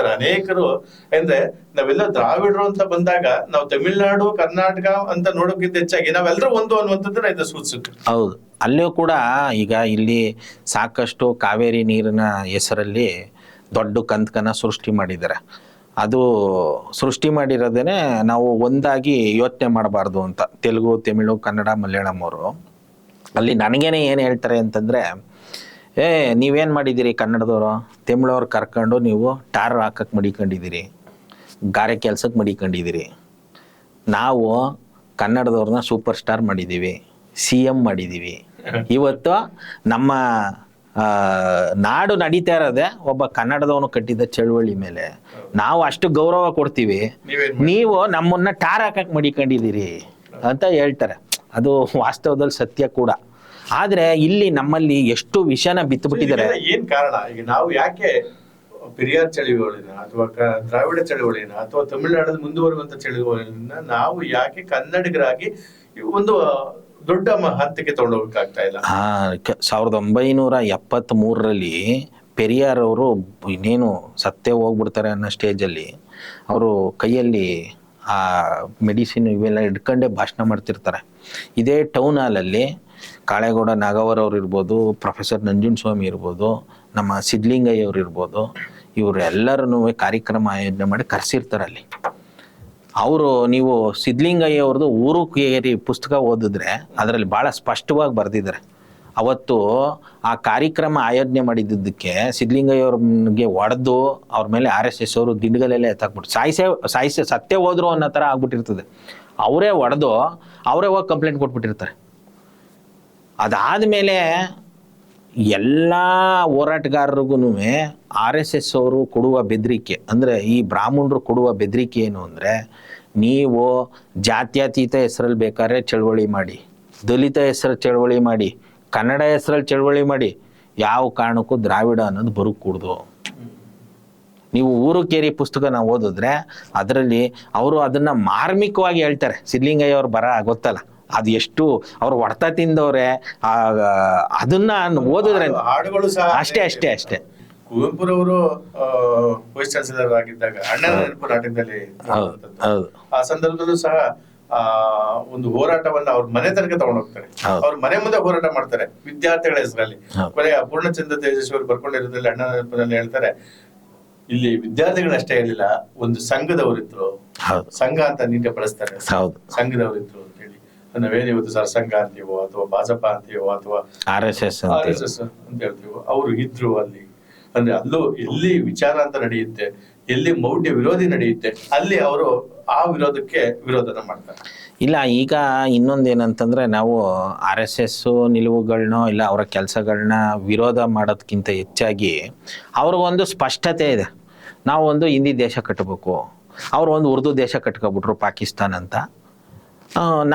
ಹೇಳ್ತಾರೆ ಅನೇಕರು. ಅಂದ್ರೆ ನಾವೆಲ್ಲ ದ್ರಾವಿಡರು ಅಂತ ಬಂದಾಗ ನಾವು ತಮಿಳ್ನಾಡು ಕರ್ನಾಟಕ ಅಂತ ನೋಡೋಕ್ಕಿಂತ ಹೆಚ್ಚಾಗಿ ನಾವೆಲ್ಲರೂ ಒಂದು ಅನ್ನುವಂಥದ್ದನ್ನ ಇದು ಸೂಚಿಸುತ್ತೆ. ಹೌದು, ಅಲ್ಲಿಯೂ ಕೂಡ ಈಗ ಇಲ್ಲಿ ಸಾಕಷ್ಟು ಕಾವೇರಿ ನೀರಿನ ಹೆಸರಲ್ಲಿ ದೊಡ್ಡ ಕಂತಕನ ಸೃಷ್ಟಿ ಮಾಡಿದ್ದಾರೆ. ಅದು ಸೃಷ್ಟಿ ಮಾಡಿರೋದೇನೆ ನಾವು ಒಂದಾಗಿ ಯೋಚನೆ ಮಾಡಬಾರ್ದು ಅಂತ. ತೆಲುಗು, ತಮಿಳು, ಕನ್ನಡ, ಮಲಯಾಳಂ ಅವರು ಅಲ್ಲಿ ನನಗೇನೆ ಏನು ಹೇಳ್ತಾರೆ ಅಂತಂದರೆ, ನೀವೇನು ಮಾಡಿದ್ದೀರಿ ಕನ್ನಡದವರು, ತಮಿಳವ್ರು ಕರ್ಕೊಂಡು ನೀವು ಟಾರ್ ಹಾಕಕ್ಕೆ ಮಡಿಕೊಂಡಿದ್ದೀರಿ, ಗಾರೆ ಕೆಲಸಕ್ಕೆ ಮಡಿಕೊಂಡಿದ್ದೀರಿ. ನಾವು ಕನ್ನಡದವ್ರನ್ನ ಸೂಪರ್ ಸ್ಟಾರ್ ಮಾಡಿದ್ದೀವಿ, CM ಮಾಡಿದ್ದೀವಿ. ಇವತ್ತು ನಮ್ಮ ನಾಡು ನಡೀತಾ ಇರೋದೇ ಒಬ್ಬ ಕನ್ನಡದವನು ಕಟ್ಟಿದ ಚಳುವಳಿ ಮೇಲೆ. ನಾವು ಅಷ್ಟು ಗೌರವ ಕೊಡ್ತೀವಿ, ನೀವು ನಮ್ಮನ್ನ ಟಾರ್ ಹಾಕಕ್ಕೆ ಮಡಿಕೊಂಡಿದ್ದೀರಿ ಅಂತ ಹೇಳ್ತಾರೆ. ಅದು ವಾಸ್ತವದಲ್ಲಿ ಸತ್ಯ ಕೂಡ. ಆದ್ರೆ ಇಲ್ಲಿ ನಮ್ಮಲ್ಲಿ ಎಷ್ಟು ವಿಷನ ಬಿತ್ತುಬಿಟ್ಟಿದ್ದಾರೆ. ಏನ್ ಕಾರಣ? ಈಗ ನಾವು ಯಾಕೆ ಪೆರಿಯಾರ್ ಚಳುವಳಿನ ಅಥವಾ ದ್ರಾವಿಡ ಚಳುವಳಿನ ಅಥವಾ ತಮಿಳುನಾಡಲ್ಲಿ ಮುಂದುವರುವಂತ ಚಳುವಳಿನ ನಾವು ಯಾಕೆ ಕನ್ನಡಿಗರಾಗಿ ಒಂದು ದೊಡ್ಡ ಹಂತಕ್ಕೆ ತಗೊಂಡೋಗಕ್ಕಾಗ್ತಾ ಇಲ್ಲ? 1973ರಲ್ಲಿ ಪೆರಿಯಾರ್ ಅವರು ಇನ್ನೇನು ಸತ್ತೇ ಹೋಗ್ಬಿಡ್ತಾರೆ ಅನ್ನೋ ಸ್ಟೇಜಲ್ಲಿ ಅವರು ಕೈಯಲ್ಲಿ ಆ ಮೆಡಿಸಿನ್ ಇವೆಲ್ಲ ಹಿಡ್ಕೊಂಡೇ ಭಾಷಣ ಮಾಡ್ತಿರ್ತಾರೆ. ಇದೇ ಟೌನ್ ಹಾಲಲ್ಲಿ ಕಾಳೇಗೌಡ ನಾಗವರವ್ರು ಇರ್ಬೋದು, ಪ್ರೊಫೆಸರ್ ನಂಜುಂಡಸ್ವಾಮಿ ಇರ್ಬೋದು, ನಮ್ಮ ಸಿದ್ಧಲಿಂಗಯ್ಯ ಅವ್ರು ಇರ್ಬೋದು, ಇವರೆಲ್ಲರೂ ಕಾರ್ಯಕ್ರಮ ಆಯೋಜನೆ ಮಾಡಿ ಕರೆಸಿರ್ತಾರೆ ಅಲ್ಲಿ. ಅವರು ನೀವು ಸಿದ್ಧಲಿಂಗಯ್ಯ ಅವ್ರದ್ದು ಊರು ಕೇರಿ ಪುಸ್ತಕ ಓದಿದ್ರೆ ಅದರಲ್ಲಿ ಭಾಳ ಸ್ಪಷ್ಟವಾಗಿ ಬರೆದಿದ್ದಾರೆ. ಅವತ್ತು ಆ ಕಾರ್ಯಕ್ರಮ ಆಯೋಜನೆ ಮಾಡಿದ್ದಕ್ಕೆ ಸಿದ್ಧಲಿಂಗಯ್ಯ ಅವ್ರಿಗೆ ಹೊಡೆದು ಅವ್ರ ಮೇಲೆ RSS ಅವರು ದಿಂಡ್ಗಲೆಲ್ಲ ಎತ್ತಾಕ್ಬಿಟ್ಟು ಸಾಯಿಸೆ ಸತ್ತೇ ಹೋದ್ರು ಅನ್ನೋ ಥರ ಆಗ್ಬಿಟ್ಟಿರ್ತದೆ. ಅವರೇ ಹೊಡೆದು ಅವರೇ ಹೋಗಿ ಕಂಪ್ಲೇಂಟ್ ಕೊಟ್ಬಿಟ್ಟಿರ್ತಾರೆ. ಅದಾದಮೇಲೆ ಎಲ್ಲ ಹೋರಾಟಗಾರರಿಗೂ RSS ಅವರು ಕೊಡುವ ಬೆದರಿಕೆ ಅಂದರೆ, ಈ ಬ್ರಾಹ್ಮಣರು ಕೊಡುವ ಬೆದರಿಕೆ ಏನು ಅಂದರೆ, ನೀವು ಜಾತ್ಯತೀತ ಹೆಸರಲ್ಲಿ ಬೇಕಾದ್ರೆ ಚಳವಳಿ ಮಾಡಿ, ದಲಿತ ಹೆಸರು ಚಳವಳಿ ಮಾಡಿ, ಕನ್ನಡ ಹೆಸರಲ್ಲಿ ಚಳವಳಿ ಮಾಡಿ, ಯಾವ ಕಾರಣಕ್ಕೂ ದ್ರಾವಿಡ ಅನ್ನೋದು ಬರೋಕ್ಕೂಡ್ದು. ನೀವು ಊರು ಕೇರಿ ಪುಸ್ತಕನ ಓದಿದ್ರೆ ಅದರಲ್ಲಿ ಅವರು ಅದನ್ನು ಮಾರ್ಮಿಕವಾಗಿ ಹೇಳ್ತಾರೆ. ಸಿದ್ಧಲಿಂಗಯ್ಯ ಅವ್ರು ಬರ ಗೊತ್ತಲ್ಲ, ಅದು ಎಷ್ಟು ಅವ್ರು ಹೊಡ್ತಾ ತಿಂದವ್ರೆ, ಅದನ್ನ ಓದಿದ್ರೆ ಹಾಡುಗಳು ಸಹ ಅಷ್ಟೇ. ಕುವೆಂಪುರವರು ವೈಸ್ ಚಾನ್ಸಲರ್ ಆಗಿದ್ದಾಗ ಅಣ್ಣನ ನೆನಪು ನಾಟಕದಲ್ಲಿ ಆ ಸಂದರ್ಭದಲ್ಲೂ ಸಹ ಒಂದು ಹೋರಾಟವನ್ನ ಅವ್ರ ಮನೆ ತನಕ ತಗೊಂಡು ಹೋಗ್ತಾರೆ. ಅವ್ರ ಮನೆ ಮುಂದೆ ಹೋರಾಟ ಮಾಡ್ತಾರೆ ವಿದ್ಯಾರ್ಥಿಗಳ ಹೆಸರಲ್ಲಿ. ಕೊನೆಯ ಪೂರ್ಣಚಂದ್ರ ತೇಜಸ್ವಿ ಅವರು ಬರ್ಕೊಂಡಿರೋದ್ರಲ್ಲಿ ಅಣ್ಣನ ನೆನಪಿನಲ್ಲಿ ಹೇಳ್ತಾರೆ, ಇಲ್ಲಿ ವಿದ್ಯಾರ್ಥಿಗಳಷ್ಟೇ ಇರಲಿಲ್ಲ, ಒಂದು ಸಂಘದವರಿದ್ರು, ಸಂಘ ಅಂತ ನೀಟೇ ಬಳಸ್ತಾರೆ, ಸಂಘದವರಿದ್ರು ಅಂತ ಹೇಳಿ. ನಾವೇನು ಇವತ್ತು ಸರ್ಸಂಘ ಅಂತೀವೋ ಅಥವಾ ಭಾಜಪ ಅಂತೀವೋ ಅಥವಾ RSS ಅಂತ ಹೇಳ್ತೀವೋ, ಅವರು ಇದ್ರು ಅಲ್ಲಿ. ಅಂದ್ರೆ ಅಲ್ಲೂ ಎಲ್ಲಿ ವಿಚಾರ ಅಂತ ನಡೆಯುತ್ತೆ, ಎಲ್ಲಿ ಮೌಢ್ಯ ವಿರೋಧಿ ನಡೆಯುತ್ತೆ, ಅಲ್ಲಿ ಅವರು ಆ ವಿರೋಧಕ್ಕೆ ವಿರೋಧನ ಮಾಡ್ತಾರೆ. ಇಲ್ಲ, ಈಗ ಇನ್ನೊಂದೇನಂತಂದ್ರೆ, ನಾವು RSS ನಿಲುವುಗಳನ್ನೋ ಇಲ್ಲ ಅವರ ಕೆಲಸಗಳನ್ನ ವಿರೋಧ ಮಾಡೋದಕ್ಕಿಂತ ಹೆಚ್ಚಾಗಿ ಅವ್ರಿಗೊಂದು ಸ್ಪಷ್ಟತೆ ಇದೆ. ನಾವು ಒಂದು ಹಿಂದಿ ದೇಶ ಕಟ್ಟಬೇಕು, ಅವರು ಒಂದು ಉರ್ದು ದೇಶ ಕಟ್ಕೊಬಿಟ್ರು ಪಾಕಿಸ್ತಾನ ಅಂತ,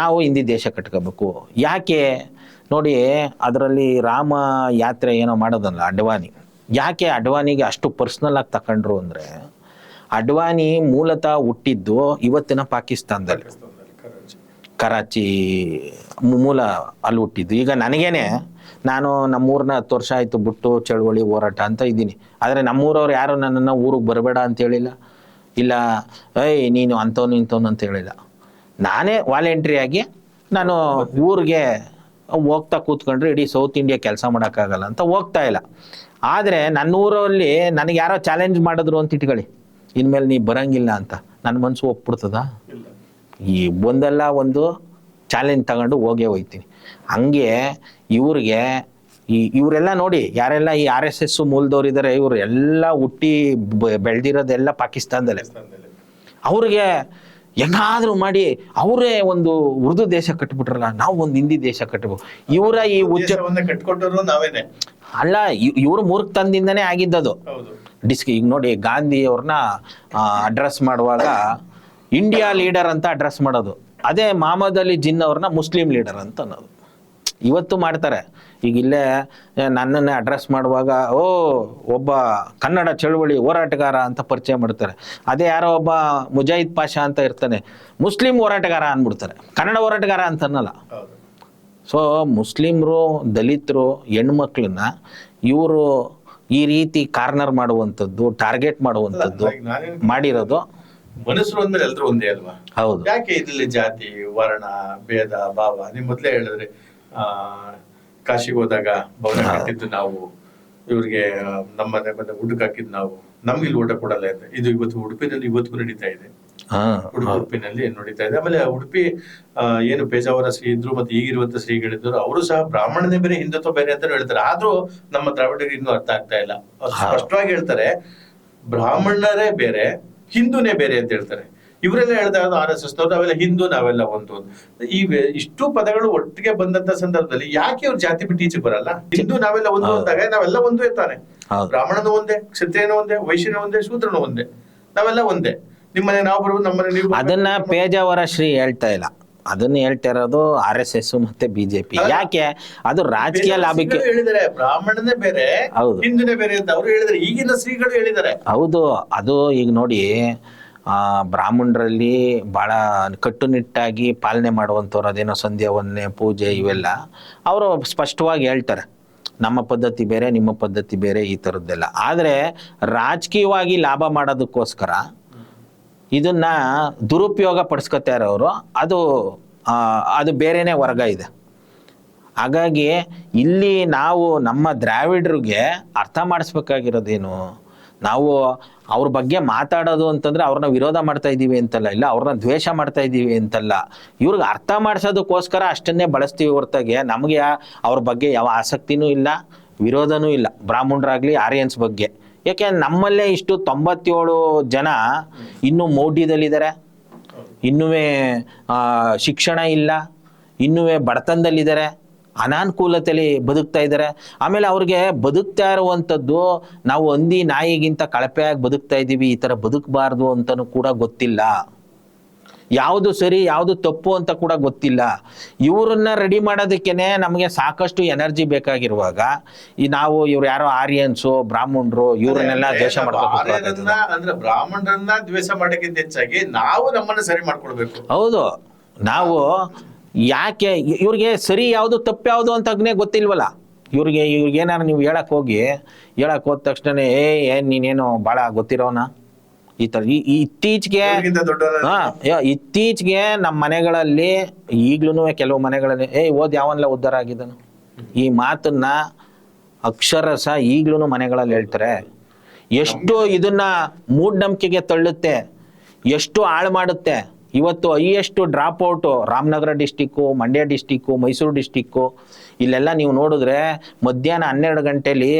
ನಾವು ಹಿಂದಿ ದೇಶ ಕಟ್ಕೋಬೇಕು. ಯಾಕೆ ನೋಡಿ, ಅದರಲ್ಲಿ ರಾಮ ಯಾತ್ರೆ ಏನೋ ಮಾಡೋದಲ್ಲ ಅಡ್ವಾನಿ. ಯಾಕೆ ಅಡ್ವಾನಿಗೆ ಅಷ್ಟು ಪರ್ಸ್ನಲ್ ಆಗಿ ತಗೊಂಡ್ರು ಅಂದರೆ, ಅಡ್ವಾನಿ ಮೂಲತಃ ಹುಟ್ಟಿದ್ದು ಇವತ್ತಿನ ಪಾಕಿಸ್ತಾನದಲ್ಲಿ, ಕರಾಚಿ ಮೂಲ ಅಲ್ಲಿ ಹುಟ್ಟಿದ್ದು. ಈಗ ನನಗೇನೆ, ನಾನು ನಮ್ಮೂರನ್ನ 10 ವರ್ಷ ಆಯಿತು ಬಿಟ್ಟು ಚಳುವಳಿ ಹೋರಾಟ ಅಂತ ಇದ್ದೀನಿ. ಆದರೆ ನಮ್ಮೂರವ್ರು ಯಾರು ನನ್ನನ್ನು ಊರಿಗೆ ಬರಬೇಡ ಅಂತ ಹೇಳಿಲ್ಲ, ಇಲ್ಲ ನೀನು ಅಂಥವ್ನು ಇಂಥವ್ನು ಅಂತ ಹೇಳಿಲ್ಲ. ನಾನೇ ವಾಲಂಟ್ರಿಯಾಗಿ ನಾನು ಊರಿಗೆ ಹೋಗ್ತಾ ಕೂತ್ಕೊಂಡ್ರೆ ಇಡೀ ಸೌತ್ ಇಂಡಿಯಾ ಕೆಲಸ ಮಾಡೋಕ್ಕಾಗಲ್ಲ ಅಂತ ಹೋಗ್ತಾ ಇಲ್ಲ. ಆದರೆ ನನ್ನ ಊರಲ್ಲಿ ನನಗೆ ಯಾರೋ ಚಾಲೆಂಜ್ ಮಾಡಿದ್ರು ಅಂತ ಇಟ್ಕೊಳ್ಳಿ, ಇನ್ಮೇಲೆ ನೀ ಬರಂಗಿಲ್ಲ ಅಂತ, ನನ್ನ ಮನಸ್ಸು ಒಪ್ಬಿಡ್ತದ? ಈ ಒಂದಲ್ಲ ಒಂದು ಚಾಲೆಂಜ್ ತಗೊಂಡು ಹೋಗೇ ಹೋಗ್ತೀನಿ. ಹಂಗೆ ಇವ್ರಿಗೆ ಇವರೆಲ್ಲ ನೋಡಿ, ಯಾರೆಲ್ಲ ಈ RSS ಮೂಲದವ್ರು ಇದ್ದಾರೆ, ಇವರು ಎಲ್ಲ ಹುಟ್ಟಿ ಬೆಳೆದಿರೋದೆಲ್ಲ ಪಾಕಿಸ್ತಾನದಲ್ಲೇ. ಅವ್ರಿಗೆ ಹೆಂಗಾದ್ರೂ ಮಾಡಿ ಅವರೇ ಒಂದು ಉರ್ದು ದೇಶ ಕಟ್ಬಿಟ್ರಲ್ಲ, ನಾವು ಒಂದು ಹಿಂದಿ ದೇಶ ಕಟ್ಟಬೇಕು. ಇವರ ಈ ಕಟ್ಕೊಟ್ಟರು ನಾವೇನೆ ಅಲ್ಲ, ಇವ್ರ ಮೂರ್ಖತನದಿಂದನೇ ಆಗಿದ್ದದು. ಈಗ ನೋಡಿ, ಗಾಂಧಿ ಅವ್ರನ್ನ ಅಡ್ರೆಸ್ ಮಾಡುವಾಗ ಇಂಡಿಯಾ ಲೀಡರ್ ಅಂತ ಅಡ್ರೆಸ್ ಮಾಡೋದು, ಅದೇ ಮಹಮ್ಮದ್ ಅಲಿ ಜಿನ್ನಾ ಅವ್ರನ್ನ ಮುಸ್ಲಿಂ ಲೀಡರ್ ಅಂತ ಅನ್ನೋದು. ಇವತ್ತು ಮಾಡ್ತಾರೆ. ಈಗ ಇಲ್ಲೇ ನನ್ನನ್ನೇ ಅಡ್ರೆಸ್ ಮಾಡುವಾಗ ಒಬ್ಬ ಕನ್ನಡ ಚಳುವಳಿ ಹೋರಾಟಗಾರ ಅಂತ ಪರಿಚಯ ಮಾಡ್ತಾರೆ. ಅದೇ ಯಾರೋ ಒಬ್ಬ ಮುಜಾಹಿದ್ ಪಾಷಾ ಅಂತ ಇರ್ತಾನೆ, ಮುಸ್ಲಿಂ ಹೋರಾಟಗಾರ ಅಂದ್ಬಿಡ್ತಾರೆ, ಕನ್ನಡ ಹೋರಾಟಗಾರ ಅಂತ ಅನ್ನಲ್ಲ. ಸೊ ಮುಸ್ಲಿಮ್ರು, ದಲಿತರು, ಹೆಣ್ಮಕ್ಳನ್ನ ಇವರು ಈ ರೀತಿ ಕಾರ್ನರ್ ಮಾಡುವಂಥದ್ದು, ಟಾರ್ಗೆಟ್ ಮಾಡುವಂಥದ್ದು ಮಾಡಿರೋದು. ಮನುಷ್ಯರು ಅಂದ್ಮೇಲೆ ಎಲ್ಲರೂ ಒಂದೇ ಅಲ್ವಾ? ಹೌದು. ಯಾಕೆ ಇಲ್ಲಿ ಜಾತಿ ವರ್ಣ ಭೇದ ಭಾವ? ನೀವು ಮೊದ್ಲೇ ಹೇಳಿದ್ರೆ ಕಾಶಿಗೆ ಹೋದಾಗ ಭವನ ಕಟ್ಟಿದ್ದು ನಾವು, ಇವ್ರಿಗೆ ನಮ್ಮ ಮನೆ ಬಂದ ಊಟಕ್ಕೆ ಹಾಕಿದ್ ನಾವು, ನಮ್ಗೆ ಇಲ್ಲಿ ಊಟ ಕೊಡಲ್ಲ ಅಂತ. ಇದು ಇವತ್ತು ಉಡುಪಿನಲ್ಲಿ ಇವತ್ತಿಗೂ ನಡೀತಾ ಇದೆ. ಉಡುಪಿನಲ್ಲಿ ನಡೀತಾ ಇದೆ. ಆಮೇಲೆ ಉಡುಪಿ ಏನು ಪೇಜಾವರ ಶ್ರೀ ಇದ್ರು ಮತ್ತೆ ಈಗಿರುವಂತ ಶ್ರೀಗಳಿದ್ರು, ಅವರು ಸಹ ಬ್ರಾಹ್ಮಣನೇ ಬೇರೆ ಹಿಂದುತ್ವ ಬೇರೆ ಅಂತ ಹೇಳ್ತಾರೆ. ಆದ್ರೂ ನಮ್ಮ ದ್ರಾವಿಡರಿಗೆ ಇನ್ನೂ ಅರ್ಥ ಆಗ್ತಾ ಇಲ್ಲ. ಸ್ಪಷ್ಟವಾಗಿ ಹೇಳ್ತಾರೆ, ಬ್ರಾಹ್ಮಣರೇ ಬೇರೆ ಹಿಂದೂನೇ ಬೇರೆ ಅಂತ ಹೇಳ್ತಾರೆ. ಇವರೆಲ್ಲ ಹೇಳ್ದಾಗ RSS ನವರು ನಾವೆಲ್ಲ ಹಿಂದೂ, ನಾವೆಲ್ಲ ಒಂದು. ಇಷ್ಟು ಪದಗಳು ಒಟ್ಟಿಗೆ ಬಂದಂತ ಸಂದರ್ಭದಲ್ಲಿ ಯಾಕೆ ಅವ್ರು ಜಾತಿ ಬಿಟ್ಟು ಈಚೆ ಬರಲ್ಲ? ಹಿಂದೂ ನಾವೆಲ್ಲ ಒಂದು ಅಂದಾಗ ನಾವೆಲ್ಲ ಒಂದು ಇರ್ತಾನೆ. ಬ್ರಾಹ್ಮಣನು ಒಂದೇ, ಕ್ಷತ್ರಿಯನು ಒಂದೇ, ವೈಶ್ಯನು ಒಂದೇ, ಶೂದ್ರನು ಒಂದೇ, ನಾವೆಲ್ಲ ಒಂದೇ. ನಿಮ್ಮನೆ ನಾವು ಬರ್ಬೋದು, ನಮ್ಮನೆ ನೀವು. ಅದನ್ನ ಪೇಜಾವರ ಶ್ರೀ ಹೇಳ್ತಾ ಇಲ್ಲ, ಅದನ್ನ ಹೇಳ್ತಾ ಇರೋದು RSS ಮತ್ತೆ BJP. ಯಾಕೆ? ಅದು ರಾಜಕೀಯ ಲಾಭಕ್ಕೆ ಹೇಳಿದ್ದಾರೆ. ಬ್ರಾಹ್ಮಣನೇ ಬೇರೆ, ಹಿಂದೂನೇ ಬೇರೆ ಅಂತ ಅವ್ರು ಹೇಳಿದ್ದಾರೆ. ಈಗಿನ ಶ್ರೀಗಳು ಹೇಳಿದ್ದಾರೆ. ಹೌದು. ಅದು ಈಗ ನೋಡಿ, ಬ್ರಾಹ್ಮಣರಲ್ಲಿ ಬಹಳ ಕಟ್ಟುನಿಟ್ಟಾಗಿ ಪಾಲನೆ ಮಾಡುವಂಥವ್ರು, ಅದೇನೋ ಸಂಧ್ಯಾವನ್ನೇ ಪೂಜೆ ಇವೆಲ್ಲ ಅವರು ಸ್ಪಷ್ಟವಾಗಿ ಹೇಳ್ತಾರೆ, ನಮ್ಮ ಪದ್ಧತಿ ಬೇರೆ, ನಿಮ್ಮ ಪದ್ಧತಿ ಬೇರೆ, ಈ ಥರದ್ದೆಲ್ಲ. ಆದರೆ ರಾಜಕೀಯವಾಗಿ ಲಾಭ ಮಾಡೋದಕ್ಕೋಸ್ಕರ ಇದನ್ನ ದುರುಪಯೋಗ ಪಡಿಸ್ಕೊತಾರೆ ಅವರು. ಅದು ಬೇರೆನೇ ವರ್ಗ ಇದೆ. ಹಾಗಾಗಿ ಇಲ್ಲಿ ನಾವು ನಮ್ಮ ದ್ರಾವಿಡರಿಗೆ ಅರ್ಥ ಮಾಡಿಸ್ಬೇಕಾಗಿರೋದೇನು, ನಾವು ಅವ್ರ ಬಗ್ಗೆ ಮಾತಾಡೋದು ಅಂತಂದ್ರೆ ಅವ್ರನ್ನ ವಿರೋಧ ಮಾಡ್ತಾ ಇದ್ದೀವಿ ಅಂತಲ್ಲ, ಇಲ್ಲ ಅವ್ರನ್ನ ದ್ವೇಷ ಮಾಡ್ತಾ ಇದ್ದೀವಿ ಅಂತಲ್ಲ, ಇವ್ರಿಗೆ ಅರ್ಥ ಮಾಡಿಸೋದಕ್ಕೋಸ್ಕರ ಅಷ್ಟನ್ನೇ ಬಳಸ್ತೀವಿ ಹೊರತಾಗಿ ನಮಗೆ ಅವ್ರ ಬಗ್ಗೆ ಯಾವ ಆಸಕ್ತಿನೂ ಇಲ್ಲ, ವಿರೋಧನೂ ಇಲ್ಲ, ಬ್ರಾಹ್ಮಣರಾಗ್ಲಿ ಆರ್ಯನ್ಸ್ ಬಗ್ಗೆ. ಯಾಕೆ ನಮ್ಮಲ್ಲೇ ಇಷ್ಟು 97 ಜನ ಇನ್ನೂ ಮೌಢ್ಯದಲ್ಲಿದ್ದಾರೆ, ಇನ್ನೂ ಶಿಕ್ಷಣ ಇಲ್ಲ, ಇನ್ನೂ ಬಡತನದಲ್ಲಿದ್ದಾರೆ, ಅನಾನುಕೂಲತೆಯಲ್ಲಿ ಬದುಕ್ತಾ ಇದ್ದಾರೆ. ಆಮೇಲೆ ಅವ್ರಿಗೆ ಬದುಕ್ತಾ ಇರುವಂಥದ್ದು ನಾವು ಹಂದಿ ನಾಯಿಗಿಂತ ಕಳಪೆಯಾಗಿ ಬದುಕ್ತಾ ಇದ್ದೀವಿ, ಈ ಥರ ಬದುಕಬಾರ್ದು ಅಂತಲೂ ಕೂಡ ಗೊತ್ತಿಲ್ಲ. ಯಾವುದು ಸರಿ ಯಾವುದು ತಪ್ಪು ಅಂತ ಕೂಡ ಗೊತ್ತಿಲ್ಲ. ಇವ್ರನ್ನ ರೆಡಿ ಮಾಡೋದಕ್ಕೇನೆ ನಮಗೆ ಸಾಕಷ್ಟು ಎನರ್ಜಿ ಬೇಕಾಗಿರುವಾಗ ಇವ್ರು ಯಾರೋ ಆರ್ಯನ್ಸು ಬ್ರಾಹ್ಮಣರು ಇವ್ರನ್ನೆಲ್ಲ ದ್ವೇಷ ಮಾಡ್ಕೋಬೇಕು. ಅಂದ್ರೆ ಬ್ರಾಹ್ಮಣರನ್ನ ದ್ವೇಷ ಮಾಡೋಕ್ಕಿಂತ ಹೆಚ್ಚಾಗಿ ನಾವು ನಮ್ಮನ್ನ ಸರಿ ಮಾಡ್ಕೊಳ್ಬೇಕು. ಹೌದು. ನಾವು ಯಾಕೆ ಇವ್ರಿಗೆ ಸರಿ ಯಾವುದು ತಪ್ಪು ಯಾವುದು ಅಂತಾಗನೇ ಗೊತ್ತಿಲ್ವಲ್ಲ. ಇವ್ರಿಗೇನಾರು ನೀವು ಹೇಳಕ್ ಹೋದ ತಕ್ಷಣ ನೀನೇನು ಭಾಳ ಗೊತ್ತಿರೋನ ಈ ಥರ. ಇತ್ತೀಚೆಗೆ ನಮ್ಮ ಮನೆಗಳಲ್ಲಿ ಈಗ್ಲೂ ಕೆಲವು ಮನೆಗಳಲ್ಲಿ ಓದ್ ಯಾವನ್ನೆಲ್ಲ ಉದ್ಧಾರ ಆಗಿದ್ದನು, ಈ ಮಾತನ್ನ ಅಕ್ಷರಸ ಈಗ್ಲೂ ಮನೆಗಳಲ್ಲಿ ಹೇಳ್ತಾರೆ. ಎಷ್ಟು ಇದನ್ನ ಮೂಢನಂಬಿಕೆಗೆ ತಳ್ಳುತ್ತೆ, ಎಷ್ಟು ಹಾಳು ಮಾಡುತ್ತೆ. ಇವತ್ತು highest drop out Ramanagara district, Mandya district, Mysuru district, ಇಲ್ಲೆಲ್ಲ ನೀವು ನೋಡಿದ್ರೆ ಮಧ್ಯಾಹ್ನ 12 ಗಂಟೆಲಿ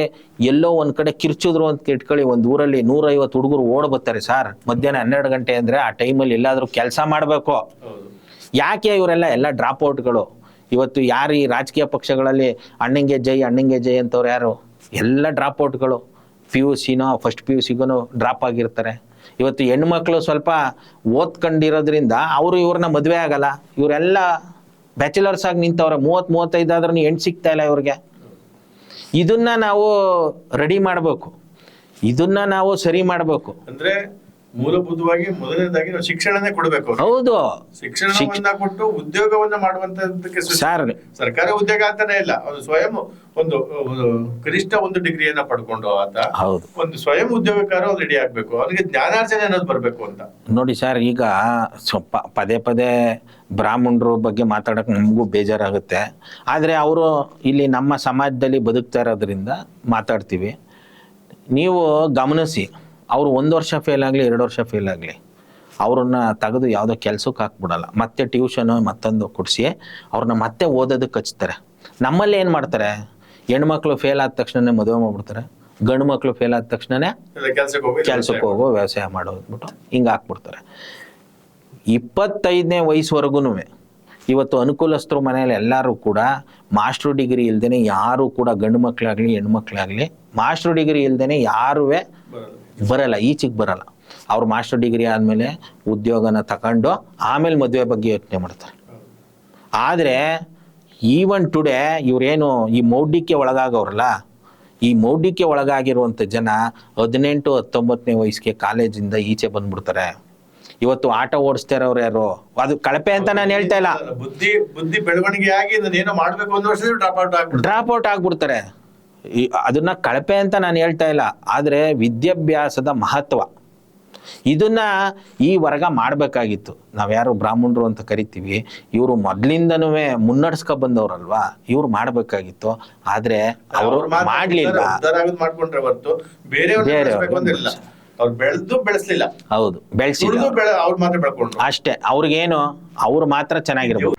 ಎಲ್ಲೋ ಒಂದು ಕಡೆ ಕಿರ್ಚಿದ್ರು ಅಂತ ಇಟ್ಕೊಳ್ಳಿ, ಒಂದು ಊರಲ್ಲಿ 150 ಹುಡುಗರು ಓಡ್ಬರ್ತಾರೆ ಸರ್. ಮಧ್ಯಾಹ್ನ 12 ಗಂಟೆ ಅಂದರೆ ಆ ಟೈಮಲ್ಲಿ ಎಲ್ಲಾದರೂ ಕೆಲಸ ಮಾಡಬೇಕು. ಯಾಕೆ ಇವರೆಲ್ಲ ಡ್ರಾಪ್ ಔಟ್ಗಳು? ಇವತ್ತು ಯಾರು ಈ ರಾಜಕೀಯ ಪಕ್ಷಗಳಲ್ಲಿ ಅಣ್ಣಂಗೆ ಜೈ ಅಂತವ್ರು ಯಾರು? ಎಲ್ಲ ಡ್ರಾಪ್ ಔಟ್ಗಳು. PUCನೋ ಫಸ್ಟ್ PUCಗೂ ಡ್ರಾಪ್ ಆಗಿರ್ತಾರೆ. ಇವತ್ತು ಹೆಣ್ಮಕ್ಳು ಸ್ವಲ್ಪ ಓದ್ಕೊಂಡಿರೋದ್ರಿಂದ ಅವರು ಇವ್ರನ್ನ ಮದುವೆ ಆಗಲ್ಲ. ಇವರೆಲ್ಲ ಬ್ಯಾಚುಲರ್ಸ್ ಆಗಿ ನಿಂತವ್ರೆ. 30-35 ಆದ್ರೂ ಹೆಣ್ಣು ಸಿಗ್ತಾ ಇಲ್ಲ ಇವ್ರಿಗೆ. ಇದನ್ನ ನಾವು ರೆಡಿ ಮಾಡಬೇಕು, ಇದನ್ನ ನಾವು ಸರಿ ಮಾಡಬೇಕು. ಅಂದ್ರೆ ಮೂಲಭೂತವಾಗಿ ಮೊದಲನೇದಾಗಿ ನಾವು ಶಿಕ್ಷಣನೇ ಕೊಡಬೇಕು. ಹೌದು, ಶಿಕ್ಷಣವನ್ನ ಕೊಟ್ಟು ಉದ್ಯೋಗವನ್ನ ಮಾಡುವಂತದಕ್ಕೆ ಸರ್ಕಾರಿ ಉದ್ಯೋಗ ಅಂತಾನೆ ಇಲ್ಲ, ಅದು ಸ್ವಯಂ ಒಂದು ಕನಿಷ್ಠ ಒಂದು ಡಿಗ್ರಿಯನ್ನ ಪಡ್ಕೊಂಡು ಆತ ಒಂದು ಸ್ವಯಂ ಉದ್ಯೋಗಕಾರ ರೆಡಿ ಆಗ್ಬೇಕು. ಅವನಿಗೆ ಜ್ಞಾನಾರ್ಜನೆ ಅನ್ನೋದು ಬರ್ಬೇಕು ಅಂತ. ನೋಡಿ ಸರ್, ಈಗ ಪದೇ ಬ್ರಾಹ್ಮಣರ ಬಗ್ಗೆ ಮಾತಾಡಕ್ ನಮಗೂ ಬೇಜಾರಾಗುತ್ತೆ. ಆದ್ರೆ ಅವರು ಇಲ್ಲಿ ನಮ್ಮ ಸಮಾಜದಲ್ಲಿ ಬದುಕ್ತಾ ಇರೋದ್ರಿಂದ ಮಾತಾಡ್ತೀವಿ. ನೀವು ಗಮನಿಸಿ, ಅವರು 1 ವರ್ಷ ಫೇಲ್ ಆಗಲಿ 2 ವರ್ಷ ಫೇಲ್ ಆಗಲಿ ಅವ್ರನ್ನ ತೆಗೆದು ಯಾವುದೋ ಕೆಲಸಕ್ಕೆ ಹಾಕ್ಬಿಡಲ್ಲ. ಮತ್ತೆ ಟ್ಯೂಷನು ಮತ್ತೊಂದು ಕೊಡಿಸಿ ಅವ್ರನ್ನ ಮತ್ತೆ ಓದೋದಕ್ಕೆ ಹಚ್ತಾರೆ. ನಮ್ಮಲ್ಲಿ ಏನು ಮಾಡ್ತಾರೆ, ಹೆಣ್ಮಕ್ಳು ಫೇಲ್ ಆದ ತಕ್ಷಣನೇ ಮದುವೆ ಮಾಡ್ಬಿಡ್ತಾರೆ, ಗಂಡು ಮಕ್ಕಳು ಫೇಲ್ ಆದ ತಕ್ಷಣನೇ ಕೆಲ್ಸಕ್ಕೆ ಹೋಗೋ ವ್ಯವಸಾಯ ಮಾಡೋದ್ಬಿಟ್ಟು ಹಿಂಗೆ ಹಾಕ್ಬಿಡ್ತಾರೆ. 25ನೇ ವಯಸ್ಸುವರೆಗೂ ಇವತ್ತು ಅನುಕೂಲಸ್ಥರು ಮನೆಯಲ್ಲಿ ಎಲ್ಲರೂ ಕೂಡ ಮಾಸ್ಟರ್ ಡಿಗ್ರಿ ಇಲ್ದೇನೆ ಯಾರು ಕೂಡ ಗಂಡು ಮಕ್ಕಳಾಗಲಿ ಹೆಣ್ಮಕ್ಳಾಗಲಿ ಮಾಸ್ಟರ್ ಡಿಗ್ರಿ ಇಲ್ದೇನೆ ಯಾರೂ ಬರಲ್ಲ, ಈಚೆಗೆ ಬರಲ್ಲ. ಅವ್ರು ಮಾಸ್ಟರ್ ಡಿಗ್ರಿ ಆದಮೇಲೆ ಉದ್ಯೋಗನ ತಗೊಂಡು ಆಮೇಲೆ ಮದುವೆ ಬಗ್ಗೆ ಯೋಚನೆ ಮಾಡ್ತಾರೆ. ಆದರೆ ಈವನ್ ಟುಡೇ ಇವರೇನು ಈ ಮೌಢ್ಯಕ್ಕೆ ಒಳಗಾಗವ್ರಲ್ಲ, ಈ ಮೌಢ್ಯಕ್ಕೆ ಒಳಗಾಗಿರುವಂಥ ಜನ 18-19ನೇ ವಯಸ್ಸಿಗೆ ಕಾಲೇಜಿಂದ ಈಚೆ ಬಂದ್ಬಿಡ್ತಾರೆ. ಇವತ್ತು ಆಟ ಓಡಿಸ್ತಾ ಇರೋರು ಯಾರು? ಅದು ಕಳಪೆ ಅಂತ ನಾನು ಹೇಳ್ತಾ ಇಲ್ಲ. ಬುದ್ಧಿ ಬೆಳವಣಿಗೆ ಆಗಿ ಏನೋ ಮಾಡ್ಬೇಕು ಒಂದು ವರ್ಷ ಡ್ರಾಪ್ ಔಟ್ ಆಗ್ಬಿಡ್ತಾರೆ. ಅದನ್ನ ಕಳಪೆ ಅಂತ ನಾನು ಹೇಳ್ತಾ ಇಲ್ಲ, ಆದರೆ ವಿದ್ಯಾಭ್ಯಾಸದ ಮಹತ್ವ ಇದನ್ನ ಈ ವರ್ಗ ಮಾಡಬೇಕಾಗಿತ್ತು. ನಾವ್ಯಾರು ಬ್ರಾಹ್ಮಣರು ಅಂತ ಕರಿತೀವಿ, ಇವರು ಮೊದ್ಲಿಂದನೂ ಮುನ್ನಡೆಸ್ಕೊ ಬಂದವ್ರಲ್ವಾ, ಇವ್ರು ಮಾಡಬೇಕಾಗಿತ್ತು. ಆದ್ರೆ ಅವರು ಮಾಡ್ಲಿಲ್ಲ. ಮಾಡ್ಕೊಂಡ್ರೆ ಹೊರತು ಬೇರೆಯವ್ರು ಅವ್ರು ಬೆಳೆಸ್ಲಿಲ್ಲ. ಹೌದು, ಬೆಳೆಸಿಲ್ಲ ಅವ್ರು ಮಾತ್ರ ಬೆಳ್ಕೊಂಡ್ರು ಅಷ್ಟೇ. ಅವ್ರಿಗೇನು ಅವ್ರು ಮಾತ್ರ ಚೆನ್ನಾಗಿರ್ಬೋದು.